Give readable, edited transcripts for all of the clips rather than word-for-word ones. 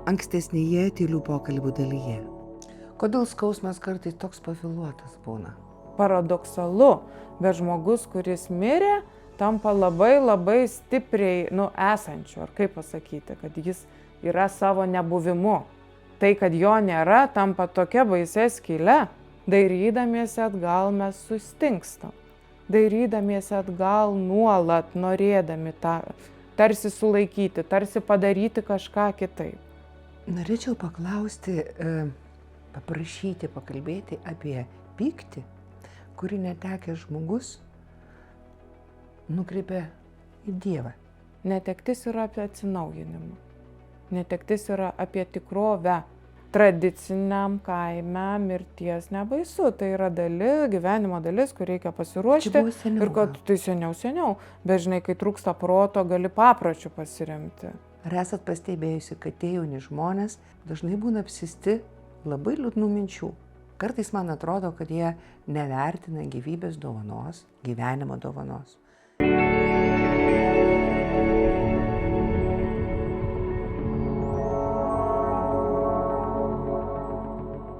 ankstesnėje tylių pokalbių dalyje. Kodėl skausmas kartais toks pavėluotas būna? Paradoksalu, bet žmogus, kuris mirė, tampa labai stipriai, esančiu, ar kaip pasakyti, kad jis yra savo nebuvimu. Tai, kad jo nėra, tampa tokia baisia skyle. Dairydamiesi atgal mes sustingstam. Dairydamiesi atgal nuolat, norėdami tą, tarsi sulaikyti, tarsi padaryti kažką kitaip. Norėčiau paklausti, paprašyti, pakalbėti apie pyktį, kurį netekęs žmogus nukreipia į Dievą. Netektis yra apie atsinaujinimą. Netektis yra apie tikrovę. Tradiciniam kaime mirties nebaisu. Tai yra gyvenimo dalis, kur reikia pasiruošti. Ir kad tai seniau. Bet žinai, kai trūksta proto, gali papročių pasiremti. Ar esat pastebėjusi, kad tie jauni žmonės dažnai būna apsėsti labai liūdnų minčių? Kartais man atrodo, kad jie nevertina gyvybės dovanos, gyvenimo dovanos.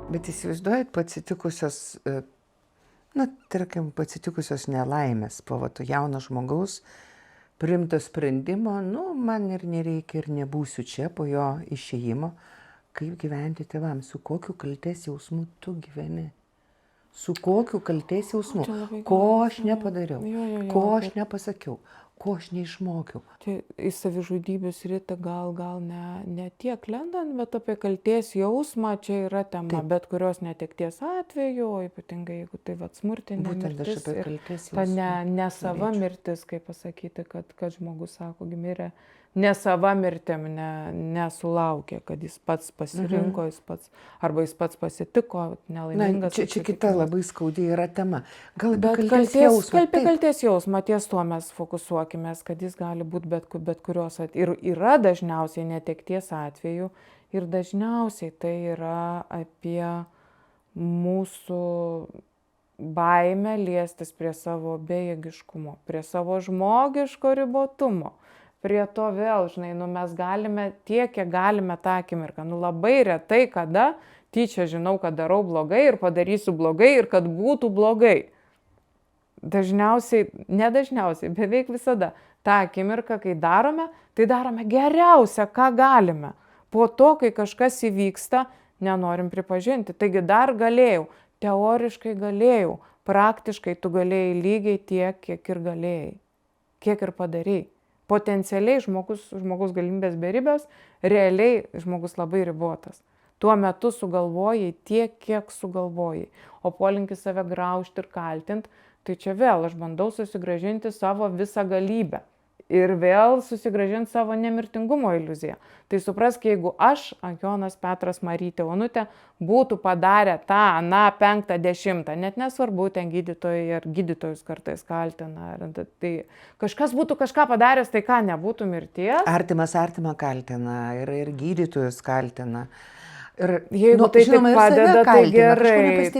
Bet įsivaizduojat pasitikusios nelaimės po to jauno žmogaus priimto sprendimo, man ir nereikia ir nebūsiu čia po jo išėjimo. Kaip gyventi tėvams, su kokiu kaltės jausmu tu gyveni? Su kokiu kaltės jausmu? Ko aš nepadariau, ko aš nepasakiau, ko aš neišmokiau. Čia į savižudybės rytą gal ne tiek lendant, bet apie kaltės jausmą čia yra tema. Taip. Bet kurios netekties atveju, o ypatingai jeigu tai smurtinė mirtis ir ta ne sava mirtis, kaip pasakyti, kad žmogus sako, mirė ne sava mirtim, nesulaukė, kad jis pats pasirinko, jis pats pasitiko, nelaimingas. Čia kita labai skaudi yra tema. Gal apie kaltės jausmą, ties tuo mes fokusuokimės, kad jis gali būti bet kurios ir yra dažniausiai netekties atveju ir dažniausiai tai yra apie mūsų baimę liestis prie savo bejėgiškumo, prie savo žmogiško ribotumo. Prie to vėl, žinai, mes galime tiek, kiek galime tą akimirką. Labai retai, kada tyčia žinau, kad darau blogai ir padarysiu blogai ir kad būtų blogai. Dažniausiai, nedažniausiai, beveik visada. tą akimirką, kai darome, tai darome geriausia, ką galime. Po to, kai kažkas įvyksta, nenorim pripažinti. Taigi dar galėjau, teoriškai galėjau, praktiškai tu galėjai lygiai tiek, kiek ir galėjai, kiek ir padarėjai. Potencialiai žmogus galimybės beribės, realiai žmogus labai ribotas. Tuo metu sugalvojai tiek, kiek sugalvojai. O polinkis save graužti ir kaltinti, tai čia vėl aš bandau susigrąžinti savo visą galybę. Ir vėl susigrąžinti savo nemirtingumo iliuziją. Tai suprask, jeigu aš, Jonas, Petras, Marytė, Onutė, būtų padarę tą, 5, 10, net nesvarbu, ten gydytojai ar gydytojus kartais kaltina. Tai kažkas būtų kažką padaręs, tai ką, nebūtų mirties? Artimas artimą kaltina ir gydytojus kaltina. Ir jeigu tai žinoma, tik padeda, tai gerai.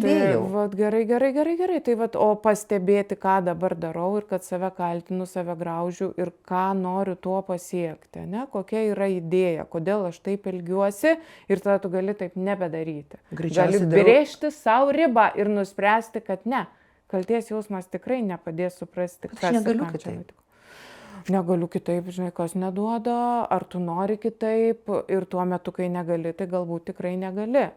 Gerai. Tai o pastebėti, ką dabar darau ir kad save kaltinu, save graužiu ir ką noriu tuo pasiekti, ne? Kokia yra idėja, kodėl aš taip elgiuosi ir tada tu gali taip nebedaryti. Gali brėžti savo ribą ir nuspręsti, kad ne. Kalties jausmas tikrai nepadės suprasti, kas negaliu kitaip. Negaliu kitaip, žinai, kas neduoda, ar tu nori kitaip ir tuo metu, kai negali, tai galbūt tikrai negali.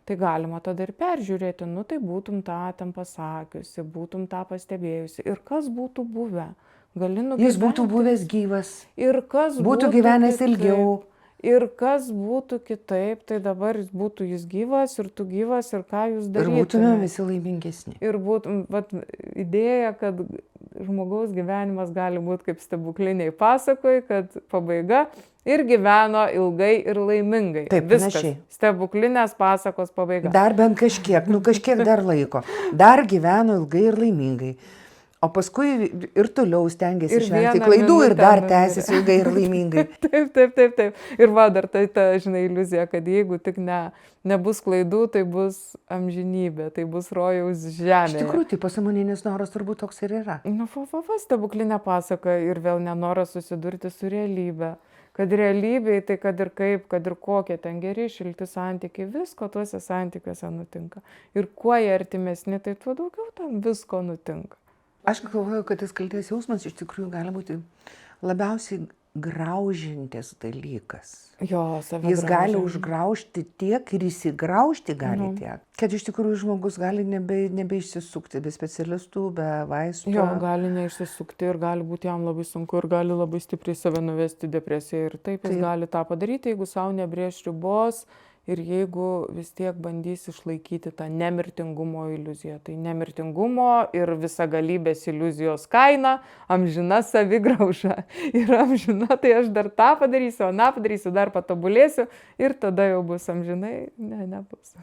Tai galima tada ir peržiūrėti, tai būtum tą ten pasakiusi, būtum tą pastebėjusi ir kas būtų buvę. Jis būtų buvęs gyvas, ir kas būtų gyvenęs ilgiau. Ir kas būtų kitaip, tai dabar būtų jis gyvas ir tu gyvas ir ką jūs darytumėte. Ir būtume visi laimingesni. Ir idėja, kad žmogaus gyvenimas gali būti kaip stebukliniai pasakoj, kad pabaiga ir gyveno ilgai ir laimingai. Taip, viskas. panašiai. Stebuklinės pasakos pabaiga. Dar bent kažkiek, kažkiek dar laiko. Dar gyveno ilgai ir laimingai. O paskui ir toliau stengiasi išvengti klaidų ir dar tęsiasi ilgai ir laimingai. Taip. Ir dar tai ta, žinai, iliuzija, kad jeigu tik nebus klaidų, tai bus amžinybė, tai bus rojaus žemė. Iš tikrųjų, tai pasąmoninis noras turbūt toks ir yra. Stebuklinė pasaka ir vėl nenoras susidurti su realybė. kad realybėj tai kad ir kaip, kad ir kokie ten geri, šilti santykiai, visko tuose santykiuose nutinka. Ir kuo jie artimesni, tai tuo daugiau ten visko nutinka. Aš galvoju, kad tas kaltės jausmas iš tikrųjų gali būti labiausiai graužintis dalykas. Jo, save Jis gali graužiam. užgraužti tiek ir įsigraužti gali tiek, kad iš tikrųjų žmogus gali nebeišsisukti be specialistų, be vaistų. Jo, gali neišsisukti ir gali būti jam labai sunku ir gali labai stipriai save nuvesti į depresiją. Ir taip jis gali tą padaryti, jeigu savo nebrėž ribos ir jeigu vis tiek bandys išlaikyti tą nemirtingumo iliuziją. Tai nemirtingumo ir visagalybės iliuzijos kaina, amžina savigrauža. Ir amžina, tai aš dar tą padarysiu, aną padarysiu, dar patobulėsiu ir tada jau bus amžinai. Ne, nebus.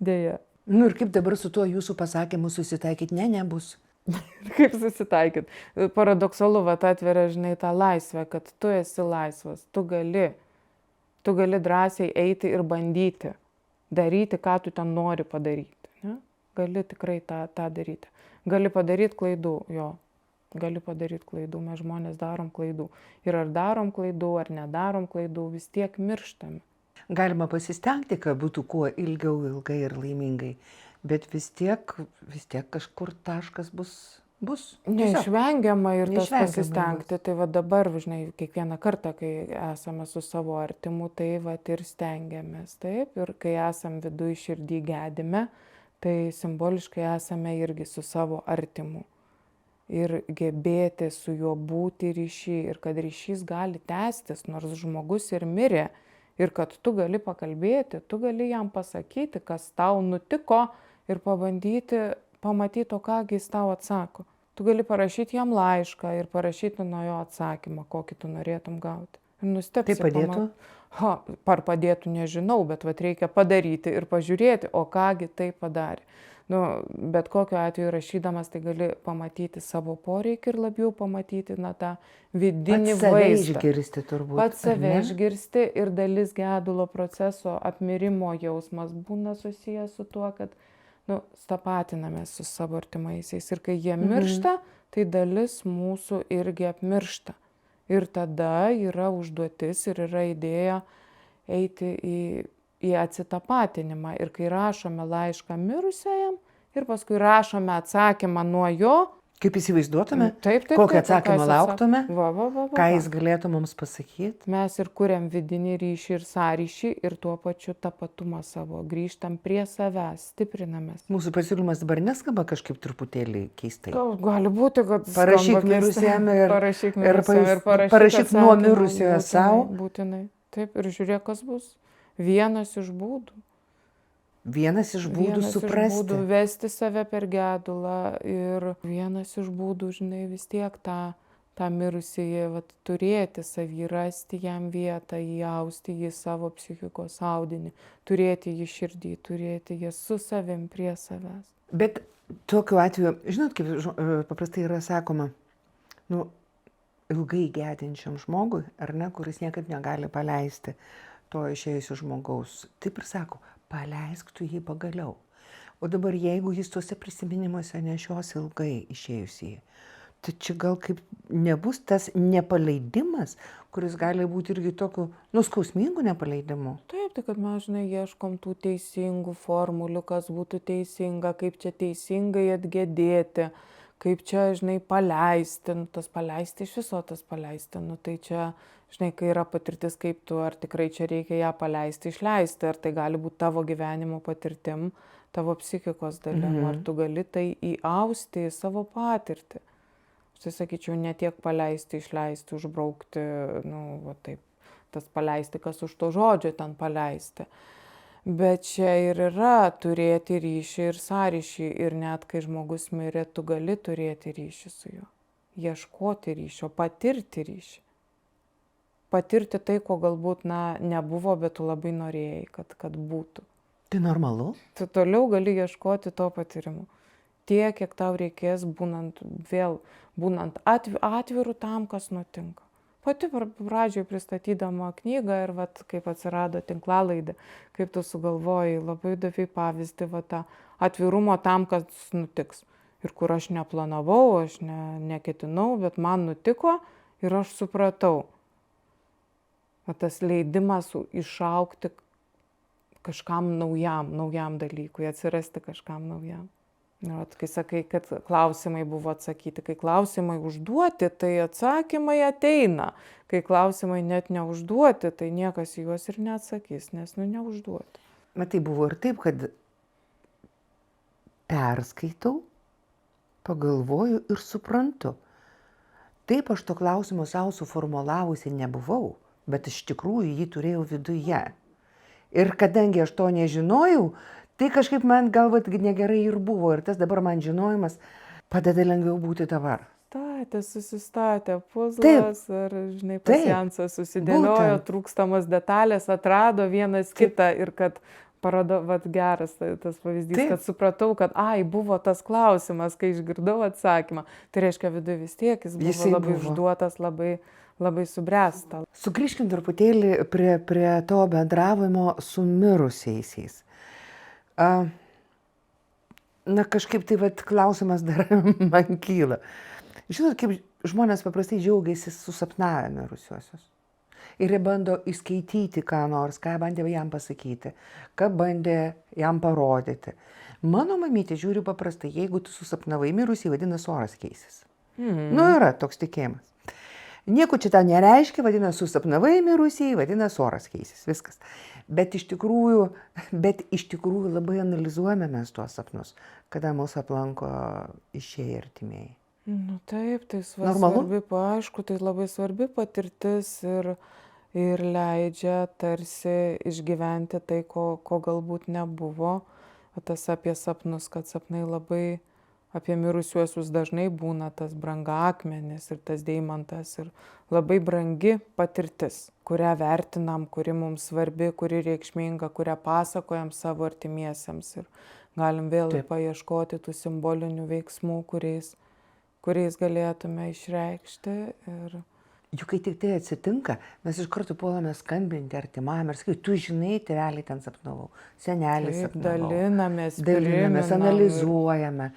Deja. Nu ir kaip dabar su tuo jūsų pasakymu susitaikyti? Ne, nebus. Kaip susitaikyt? Paradoksalu, va, atveria, žinai, tą laisvę, kad tu esi laisvas, tu gali drąsiai eiti ir bandyti, daryti, ką tu ten nori padaryti. Ne? Gali tikrai tą daryti. Gali padaryti klaidų, jo, gali padaryti klaidų, mes žmonės darom klaidų. Ir ar darom klaidų, ar nedarom klaidų, vis tiek mirštame. Galima pasistengti, kad būtų kuo ilgiau, ilgai ir laimingai, bet vis tiek kažkur taškas bus. Neišvengiama ir tas Neišvengiama pasistengti. Tai va dabar, žinai, kiekvieną kartą, kai esame su savo artimu, tai va ir stengiamės. Taip, ir kai esam viduje širdį gedime, tai simboliškai esame irgi su savo artimu. Ir gebėti su juo būti ryšį ir kad ryšys gali tęstis, nors žmogus ir mirė. Ir kad tu gali pakalbėti, tu gali jam pasakyti, kas tau nutiko ir pabandyti pamatyti, o kągi jis tau atsako. Tu gali parašyti jam laišką ir parašyti nuo jo atsakymą, kokį tu norėtum gauti. Ir nustebsi. Tai padėtų? Ar padėtų, nežinau, bet vat reikia padaryti ir pažiūrėti, o kągi tai padarė. Nu, bet kokiu atveju rašydamas tai gali pamatyti savo poreikį ir labiau pamatyti tą vidinį vaizdą. Pats save išgirsti turbūt. Pats save išgirsti ir dalis gedulo proceso apmirimo jausmas būna susijęs su tuo, kad stapatinamės su savo artimaisiais. Ir kai jie miršta, tai dalis mūsų irgi apmiršta. Ir tada yra užduotis ir yra idėja eiti į atsitapatinimą. Ir kai rašome laišką mirusiajam ir paskui rašome atsakymą nuo jo. Kaip įsivaizduotume? Taip. Kokį atsakymą lauktume? Va. Ką jis galėtų mums pasakyti? Mes ir kuriam vidinį ryšį ir sąryšį ir tuo pačiu tapatumą savo. Grįžtam prie savęs, stiprinamės. Mūsų pasiūlymas dabar neskamba kažkaip truputėlį keistai. Gali būti, kad parašyk mirusiam ir parašyk nuo mirusiojo savo. Būtinai. Taip, ir žiūrėk, kas bus. Vienas iš būdų. Vienas iš būdų suprasti. Vienas iš būdų vesti save per gedulą ir vienas iš būdų, žinai, vis tiek tą mirusįjį turėti savį, rasti jam vietą, įausti jį savo psichikos audinį, turėti jį širdį, turėti jį su savim prie savęs. Bet tokiu atveju, žinot, kaip paprastai yra sakoma, ilgai gedinčiam žmogui, ar ne, kuris niekaip negali paleisti to išėjusio žmogaus, taip ir sako, paleisk tu jį pagaliau. O dabar jeigu jis tuose prisiminimuose nešios ilgai išėjusį, tai čia gal kaip nebus tas nepaleidimas, kuris gali būti irgi tokiu skausmingu nepaleidimu. Taip, tai kad mes, žinai, ieškom tų teisingų formulių, kas būtų teisinga, kaip čia teisingai atgedėti, kaip čia, žinai, paleisti, tas paleisti iš viso, tas paleisti, tai čia, žinai, kai yra patirtis, kaip tu, ar tikrai čia reikia ją paleisti, išleisti, ar tai gali būti tavo gyvenimo patirtim, tavo psichikos dalim, ar tu gali tai įausti į savo patirtį. Aš tai sakyčiau, ne tiek paleisti, išleisti, užbraukti, taip, tas paleisti, kas už to žodžio ten paleisti. Bet čia ir yra turėti ryšį ir sąryšį ir net kai žmogus mirė, tu gali turėti ryšį su juo, ieškoti ryšio, patirti ryšį. Patirti tai, ko galbūt nebuvo, bet tu labai norėjai, kad būtų. Tai normalu? Tu toliau gali ieškoti to patyrimo. Tiek, kiek tau reikės, būnant atviru tam, kas nutinka. Pati pradžioje pristatydama knygą ir kaip atsirado tinklalaidė, kaip tu sugalvojai, labai davei pavyzdį tą atvirumo tam, kas nutiks. Ir kur aš neplanavau, aš neketinau, bet man nutiko ir aš supratau. O tas leidimas išaugti kažkam naujam dalykui, atsirasti kažkam naujam. Ir kai sakai, kad klausimai buvo atsakyti, kai klausimai užduoti, tai atsakymai ateina. Kai klausimai net neužduoti, tai niekas juos ir neatsakys, nes neužduoti. Matai, buvo ir taip, kad perskaitau, pagalvoju ir suprantu. Taip, aš to klausimo savo suformulavusi nebuvau, bet iš tikrųjų jį turėjau viduje. Ir kadangi aš to nežinojau, tai kažkaip man galbūt negerai ir buvo. Ir tas dabar man žinojimas padeda lengviau būti dabar. Susistatė puzlas, ar, žinai, pasiansas susidėliojo, trūkstamos detalės, atrado vienas kitą ir kad parodo, geras tas pavyzdys, kad supratau, kad buvo tas klausimas, kai išgirdau atsakymą. Tai reiškia, viduje vis tiek jis buvo labai užduotas, labai subręsta. Sugrįžkim truputėlį prie to bendravimo su mirusiaisiais. Na, kažkaip tai klausimas dar man kyla. Žinot, kaip žmonės paprastai džiaugiasi susapnavę mirusiuosius. Ir jie bando įskaityti ką nors, ką bandė jam pasakyti, ką bandė jam parodyti. Mano mamytė žiūri paprastai, jeigu tu susapnavai mirusį, vadinasi oras keisis. Nu, yra toks tikėjimas. Nieko čia tą nereiškia, vadinasi susapnavai mirusį, vadinasi oras keisis, viskas. Bet iš tikrųjų labai analizuojame mes tuos sapnus, kada mūsų aplanko išėję artimieji. Nu taip, tai svarbi, aišku, tai labai svarbi patirtis ir leidžia tarsi išgyventi tai, ko galbūt nebuvo. Tas apie sapnus, kad sapnai labai apie mirusiuosius dažnai būna tas brangakmenis ir tas deimantas ir labai brangi patirtis, kurią vertinam, kuri mums svarbi, kuri reikšminga, kurią pasakojam savo artimiesiems ir galim vėl paieškoti tų simbolinių veiksmų, kuriais galėtume išreikšti. Juk kai tik tai atsitinka, mes iš karto puolame skambinti artimam ir sakyti, tu žinai, tėvelį ten sapnavau, senelis sapnavau. Dalinamės, analizuojame.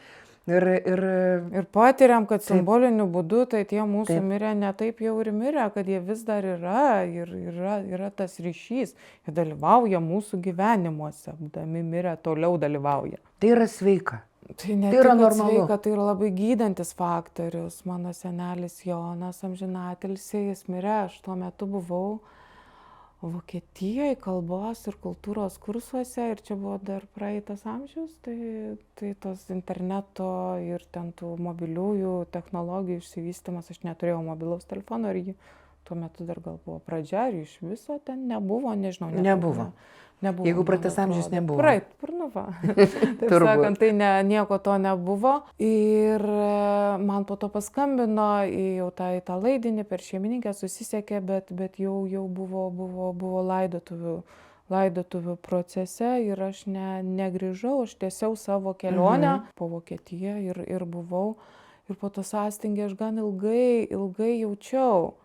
Ir patiriam, kad simboliniu būdu tai tie mūsų mirė ne taip jau ir mirė, kad jie vis dar yra ir yra tas ryšys. Jie dalyvauja mūsų gyvenimuose, būdami mirę toliau dalyvauja. Tai yra sveika. Tai yra normalu. Sveika, tai yra labai gydantis faktorius. Mano senelis Jonas amžinatilsį, jis mirė, aš tuo metu buvau Vokietijoje kalbos ir kultūros kursuose ir čia buvo dar praeitas amžius, tai tos interneto ir ten tų mobiliųjų technologijų išsivystymas, aš neturėjau mobilaus telefono ir jį tuo metu dar gal buvo pradžia ir iš viso ten nebuvo, nežinau. Nebuvo. Jeigu praeitas amžius nebuvo. Taip sakant, tai nieko to nebuvo. Ir man po to paskambino į tą laidinį, per šeimininkę susisiekė, bet jau buvo laidotuvių procese ir aš negrįžau, aš tęsiau savo kelionę po Vokietiją ir buvau. Ir po to sąstingį aš gan ilgai jaučiau.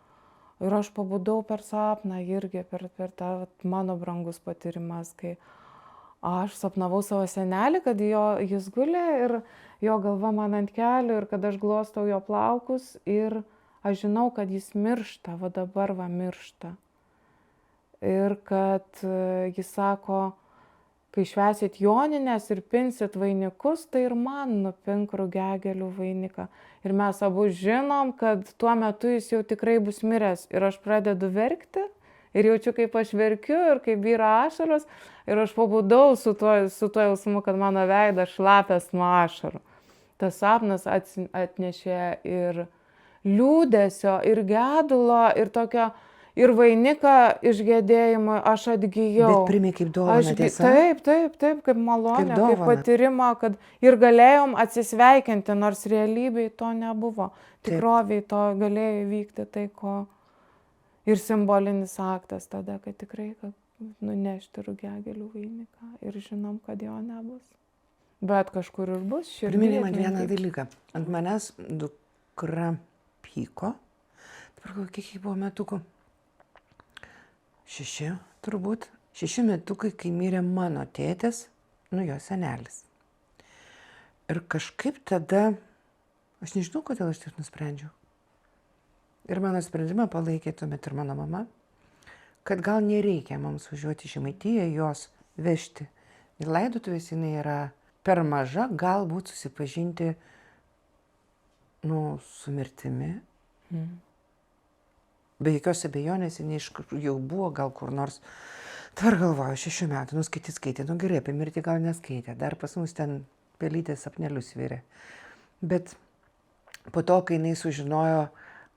Ir aš pabudau per sapną irgi, per tą mano brangus patyrimas, kai aš sapnavau savo senelį, kad jis gulė ir jo galva man ant kelių ir kad aš glostau jo plaukus ir aš žinau, kad jis miršta, va dabar miršta. Ir kad jis sako, kai švęsit jonines ir pinsit vainikus, tai ir man nupink rugiagėlių vainiką. Ir mes abu žinom, kad tuo metu jis jau tikrai bus miręs. Ir aš pradedu verkti ir jaučiu, kaip aš verkiu ir kaip byra ašaros. Ir aš pabudau su tuo jausmu, kad mano veidas šlapias nuo ašarų. Tas sapnas atnešė ir liūdesio, ir gedulo, ir tokio... Ir vainiką išgedėjimui aš atgijau. Bet primė kaip dovana, tiesa? Taip, kaip malonė, kaip patyrimą, kad ir galėjom atsisveikinti, nors realybėj to nebuvo. Tikroviai to galėjo įvykti tai, ko ir simbolinis aktas tada, kad tikrai nunešti rugiagėlių vainiką ir žinom, kad jo nebus. Bet kažkur ir bus širdį. Priminė man vieną dalyką. Ant manęs dukra pyko. Dabar kiek buvo metukų? 6 turbūt. 6 metukai, kai mirė mano tėtis, jo senelis. Ir kažkaip tada, aš nežinau, kodėl aš taip nusprendžiau. Ir mano sprendimą palaikė tuomet ir mano mama, kad gal nereikia mums važiuoti į Žemaitiją, jos vežti. Ir laidotuvės jinai yra per maža, galbūt susipažinti, su mirtimi. Be jokios abejonės, jinai jau buvo gal kur nors, dabar galvoju, 6 metų, skaitė, gerai, apie mirtį gal neskaitė, dar pas mus ten pelytės sapnelius virė. Bet po to, kai jinai sužinojo,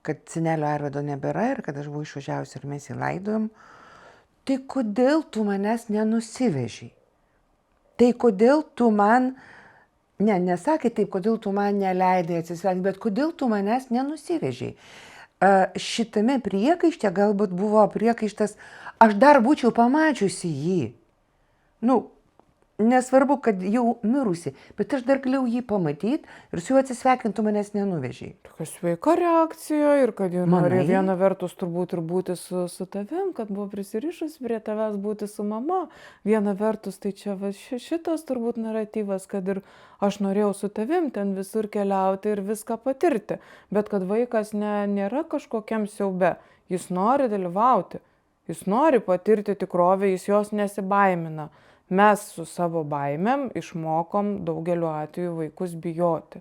kad senelio Arvydo nebėra ir kad aš buvau išvažiavusi ir mes jį laidojom, tai kodėl tu manęs nenusivežei? Tai kodėl tu man, nesakė taip, kodėl tu man neleidai atsisveikinti, bet kodėl tu manęs nenusivežei? Šitame priekaište galbūt buvo priekaištas, aš dar būčiau pamačiusi jį. Nesvarbu, kad jau mirusi, bet aš dar galėjau jį pamatyti ir su juo atsisveikinti, manęs nenuvežiai. Tokia sveika reakcija ir kad ji nori viena vertus turbūt ir būti su tavim, kad buvo prisirišus prie tavęs būti su mama. Viena vertus tai čia šitas turbūt naratyvas, kad ir aš norėjau su tavim ten visur keliauti ir viską patirti, bet kad vaikas nėra kažkokiam siaube, jis nori dalyvauti, jis nori patirti tikrovę, jis jos nesibaimina. Mes su savo baimėm išmokom daugeliu atveju vaikus bijoti.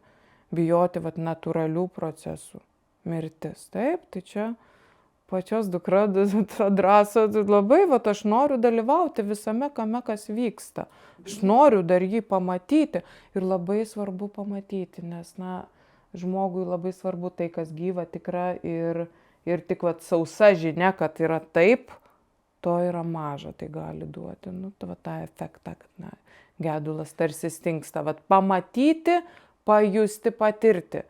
Bijoti natūralių procesų. Mirtis. Taip, tai čia pačios dukra drąsa labai, aš noriu dalyvauti visame kame, kas vyksta. Aš noriu dar jį pamatyti. Ir labai svarbu pamatyti, nes žmogui labai svarbu tai, kas gyva, tikra ir tik sausa žinia, kad yra taip, to yra maža, tai gali duoti, tą efektą, kad gedulas tarsi stingsta, pamatyti, pajusti, patirti.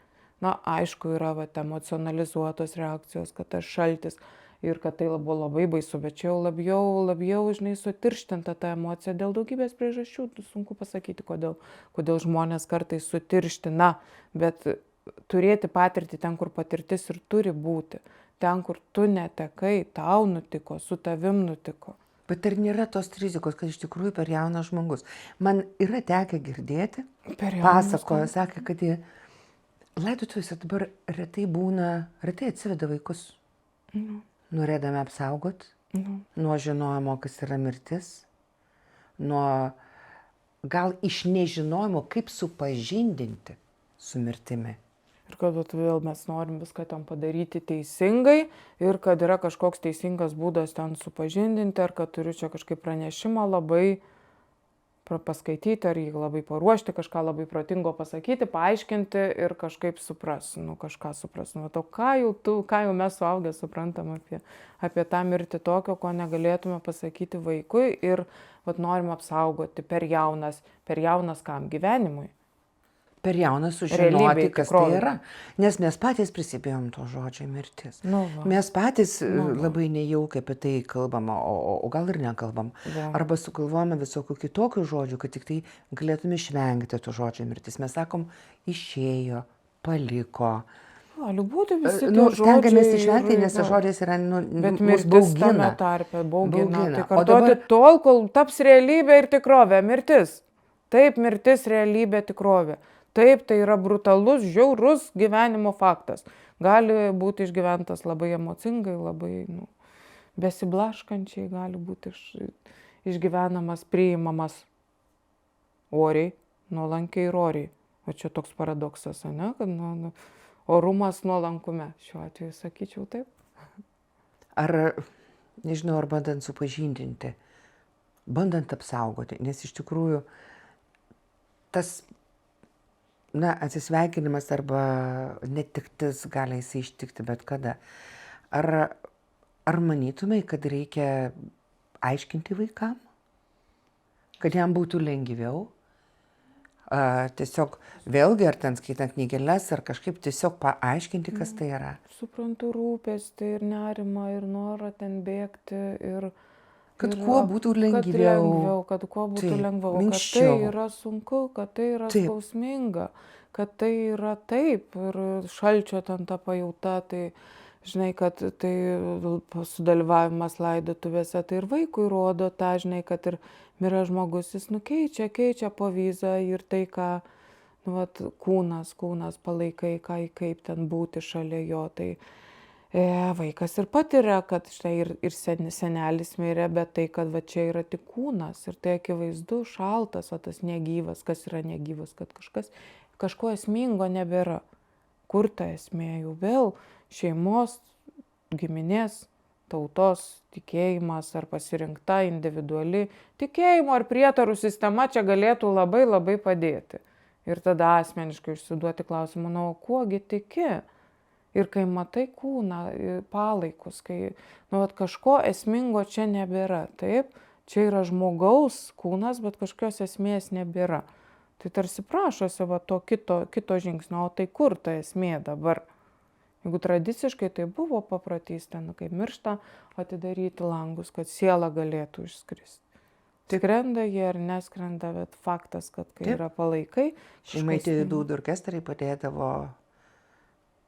Aišku, yra emocionalizuotos reakcijos, kad tas šaltis ir kad tai buvo labai baisu, bet čia jau labiau, sutirštinta ta emocija dėl daugybės priežasčių, sunku pasakyti, kodėl žmonės kartais sutirština, bet turėti patirtį ten, kur patirtis ir turi būti. Ten, kur tu netekai, tau nutiko, su tavim nutiko. Bet ar nėra tos rizikos, kad iš tikrųjų per jaunas žmogus? Man yra tekę girdėti, pasakojo, sakė, kad laidotuvėse dabar retai atsiveda vaikus, norėdami apsaugoti, nuo žinojimo, kas yra mirtis, nuo gal iš nežinojimo, kaip supažindinti su mirtimi. Ir kad vėl mes norim viską ten padaryti teisingai ir kad yra kažkoks teisingas būdas ten supažindinti, ar kad turiu čia kažkaip pranešimą labai paskaityti, ar jį labai paruošti, kažką labai protingo pasakyti, paaiškinti ir kažkaip kažką supras. Ką jau mes suaugę suprantam apie tą mirtį tokio, ko negalėtume pasakyti vaikui ir norim apsaugoti per jaunas kam? Gyvenimui. Per jaunas sužinoti, kas tai yra. Nes mes patys prisibijom to žodžio mirtis. Mes patys labai nejaukiai apie tai kalbam, o gal ir nekalbam. Arba sugalvojame visokių kitokių žodžių, kad tik tai galėtume išvengti to žodžio mirtis. Mes sakom, išėjo, paliko. Gali būti visi tie žodžiai. Stengiamės išvengti, nes žodis yra bet mirtis tame tarpe baugina. Tai kartoti tol, kol taps realybė ir tikrovė. Mirtis. Taip, mirtis, realybė, tikrovė. Taip, tai yra brutalus, žiaurus gyvenimo faktas. Gali būti išgyventas labai emocingai, labai besiblaškančiai, gali būti išgyvenamas, priimamas oriai, nuolankiai ir oriai. O čia toks paradoksas, kad orumas nuolankume. Šiuo atveju sakyčiau taip. Ar, nežinau, ar bandant supažindinti, bandant apsaugoti, nes iš tikrųjų tas atsisveikinimas arba netektis gali jisai ištikti bet kada. Ar manytumai, kad reikia aiškinti vaikam? Kad jam būtų lengviau? Tiesiog vėlgi, ar ten skaitant knygeles, ar kažkaip tiesiog paaiškinti, kas tai yra? Suprantu rūpestį ir nerimą ir norą ten bėgti ir kad kuo būtų lengviau. Kad kuo būtų lengviau. Kad tai yra sunku, kad tai yra skausminga, kad tai yra taip ir šalčio ten ta pajauta, tai žinai, kad tai sudalyvavimas laidotuvėse, tai ir vaikui rodo tą, žinai, kad ir miręs žmogus, jis keičia povyzą ir tai, ką kūnas palaikai, kaip ten būti šalia jo, tai vaikas ir patiria, kad štai ir senelis mirė, bet tai, kad va čia yra tik kūnas ir tai akivaizdu, šaltas, o tas negyvas, kas yra negyvas, kad kažko esmingo nebėra. Kur ta esmė jau vėl šeimos, giminės, tautos tikėjimas ar pasirinkta individuali tikėjimo ar prietarų sistema čia galėtų labai labai padėti. Ir tada asmeniškai užsiduoti klausimą, na, o kuogi tiki? Ir kai matai kūną, palaikus, kai kažko esmingo čia nebėra, taip, čia yra žmogaus kūnas, bet kažkokios esmės nebėra. Tai tarsi prašosi to kito žingsnio, o tai kur ta esmė dabar? Jeigu tradiciškai tai buvo paprotys, kai miršta, atidaryti langus, kad siela galėtų išskristi. Skrenda jie ar neskrenda, bet faktas, kad kai yra palaikai. Šeimai dūdų orkestrai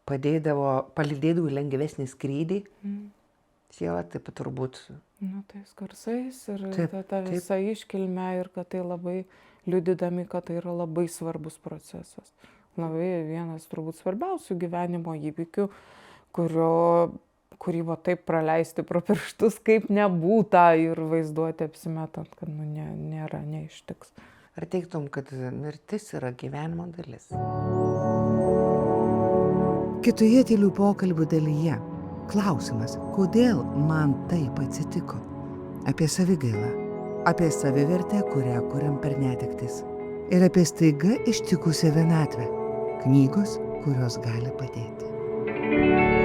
palydėdavo lengvesnį skrydį. Siela taip pat turbūt. Tais garsais ir ta visa iškilme ir kad tai labai liudydami, kad tai yra labai svarbus procesas. Labai vienas turbūt svarbiausių gyvenimo įvykių, kurį taip praleisti pro pirštus, kaip nebūta ir vaizduoti apsimetant, kad nėra, neištiks. Ar teiktum, kad mirtis yra gyvenimo dalis? Kitoje tylių pokalbių dalyje klausimas, kodėl man taip atsitiko? Apie savigailą, apie savivertę, kurią kuriam per netektis. Ir apie staiga ištikusią vienatvę. Knygos, kurios gali padėti.